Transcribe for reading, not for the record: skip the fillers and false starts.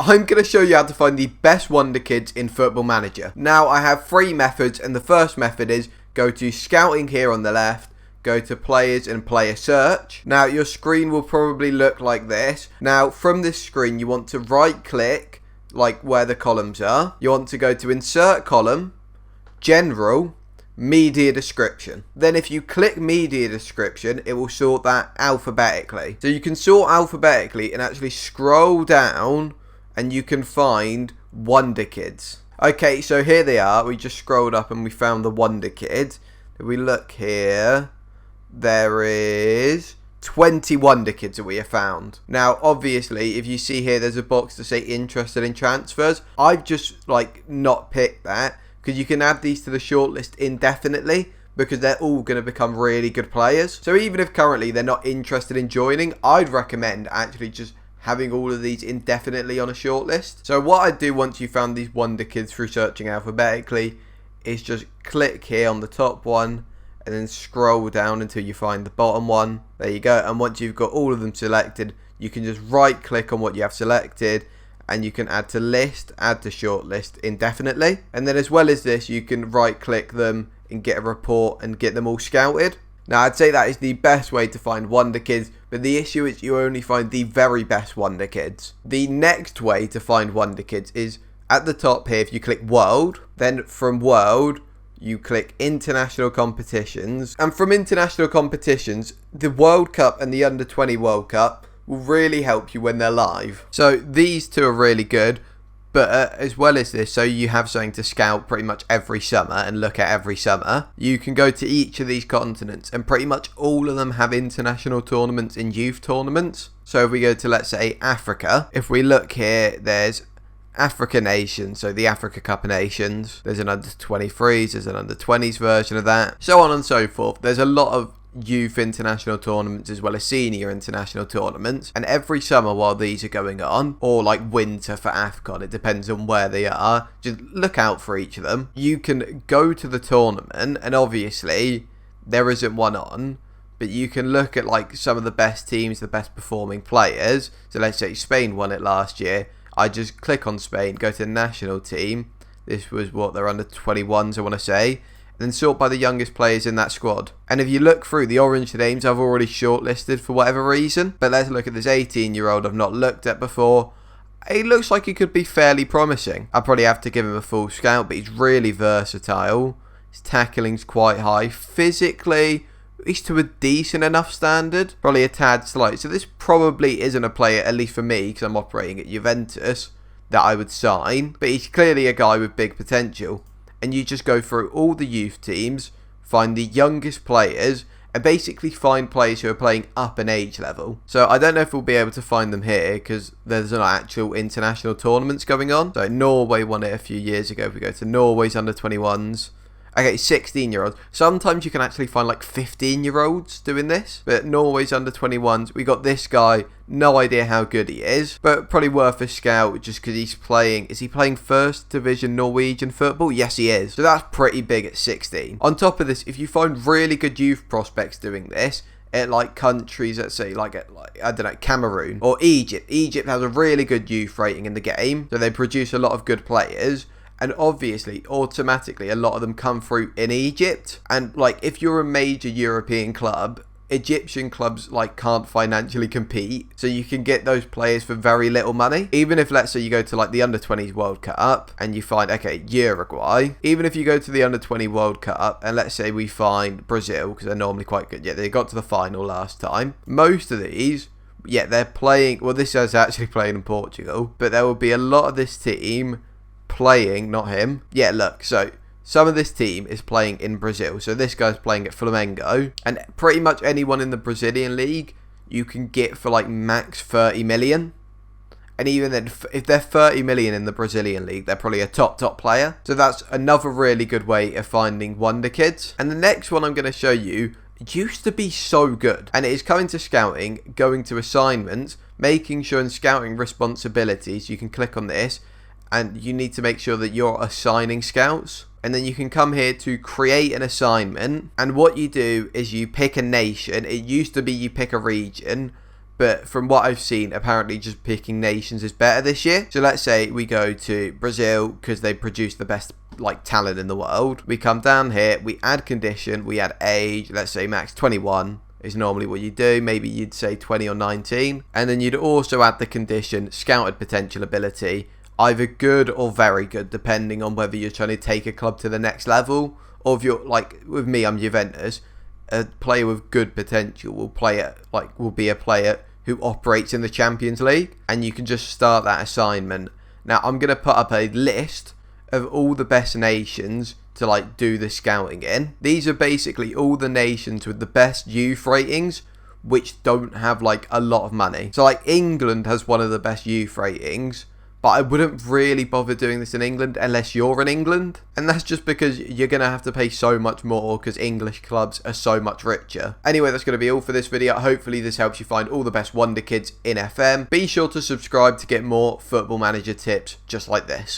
I'm going to show you how to find the best Wonder Kids in Football Manager. Now, I have 3 methods, and the first method is go to Scouting here on the left, go to Players and Player Search. Now, your screen will probably look like this. Now, from this screen, you want to right-click, like where the columns are. You want to go to Insert Column, General, Media Description. Then if you click Media Description, it will sort that alphabetically. So you can sort alphabetically and actually scroll down and you can find Wonder Kids. Okay, so here they are. We just scrolled up and we found the Wonder Kid. If we look here, there is 20 Wonder Kids that we have found. Now, obviously, if you see here, there's a box to say interested in transfers. I've just not picked that because you can add these to the shortlist indefinitely because they're all going to become really good players. So even if currently they're not interested in joining, I'd recommend actually just having all of these indefinitely on a shortlist. So what I'd do once you found these Wonder Kids through searching alphabetically is just click here on the top one and then scroll down until you find the bottom one. There you go. And once you've got all of them selected, you can just right click on what you have selected and you can add to list, add to shortlist indefinitely. And then as well as this, you can right click them and get a report and get them all scouted. Now, I'd say that is the best way to find Wonder Kids, but the issue is you only find the very best Wonder Kids. The next way to find Wonder Kids is at the top here. If you click World, then from World, you click International Competitions. And from International Competitions, the World Cup and the Under-20 World Cup will really help you when they're live. So these two are really good. But as well as this, so you have something to scout pretty much every summer and look at every summer. You can go to each of these continents and pretty much all of them have international tournaments and youth tournaments. So if we go to, let's say, Africa, if we look here, there's Africa Nations, so the Africa Cup of Nations. There's an under-23s, there's an under-20s version of that, so on and so forth. There's a lot of youth international tournaments as well as senior international tournaments, and every summer while these are going on, or winter for AFCON, it depends on where they are, just look out for each of them. You can go to the tournament and obviously there isn't one on, but you can look at some of the best teams, the best performing players. So let's say Spain won it last year. I just click on Spain, go to the national team. This was what they're under 21s, I want to say. And then sort by the youngest players in that squad. And if you look through the orange names, I've already shortlisted for whatever reason. But let's look at this 18-year-old I've not looked at before. He looks like he could be fairly promising. I'll probably have to give him a full scout, but he's really versatile. His tackling's quite high. Physically, he's to a decent enough standard. Probably a tad slight. So this probably isn't a player, at least for me, because I'm operating at Juventus, that I would sign. But he's clearly a guy with big potential. And you just go through all the youth teams, find the youngest players, and basically find players who are playing up an age level. So I don't know if we'll be able to find them here because there's no actual international tournaments going on. So Norway won it a few years ago. If we go to Norway's under-21s. Okay, 16-year-olds. Sometimes you can actually find 15-year-olds doing this. But Norway's under-21s. We got this guy. No idea how good he is. But probably worth a scout just because he's playing... Is he playing first division Norwegian football? Yes, he is. So that's pretty big at 16. On top of this, if you find really good youth prospects doing this... at countries, let's say I don't know, Cameroon or Egypt. Egypt has a really good youth rating in the game. So they produce a lot of good players. And obviously, automatically, a lot of them come through in Egypt. And, if you're a major European club, Egyptian clubs, can't financially compete. So you can get those players for very little money. Even if, let's say, you go to, the Under-20s World Cup and you find, okay, Uruguay. Even if you go to the Under-20 World Cup and let's say we find Brazil, because they're normally quite good. Yeah, they got to the final last time. Most of these... Yeah, they're playing... Well, this is actually playing in Portugal. But there will be a lot of this team... playing, not him. Yeah, look, so some of this team is playing in Brazil. So this guy's playing at Flamengo. And pretty much anyone in the Brazilian league, you can get for max 30 million. And even then, if they're 30 million in the Brazilian league, they're probably a top player. So that's another really good way of finding Wonder Kids. And the next one I'm going to show you used to be so good. And it is coming to scouting, going to assignments, making sure in scouting responsibilities, you can click on this. And you need to make sure that you're assigning scouts. And then you can come here to create an assignment. And what you do is you pick a nation. It used to be you pick a region. But from what I've seen, apparently just picking nations is better this year. So let's say we go to Brazil because they produce the best like talent in the world. We come down here, we add condition, we add age. Let's say max 21 is normally what you do. Maybe you'd say 20 or 19. And then you'd also add the condition scouted potential ability, either good or very good, depending on whether you're trying to take a club to the next level, or if you're like with me, I'm Juventus. A player with good potential will be a player who operates in the Champions League, and you can just start that assignment. Now I'm going to put up a list of all the best nations to like do the scouting in. These are basically all the nations with the best youth ratings which don't have like a lot of money. So like England has one of the best youth ratings, but I wouldn't really bother doing this in England unless you're in England. And that's just because you're going to have to pay so much more because English clubs are so much richer. Anyway, that's going to be all for this video. Hopefully this helps you find all the best Wonder Kids in FM. Be sure to subscribe to get more Football Manager tips just like this.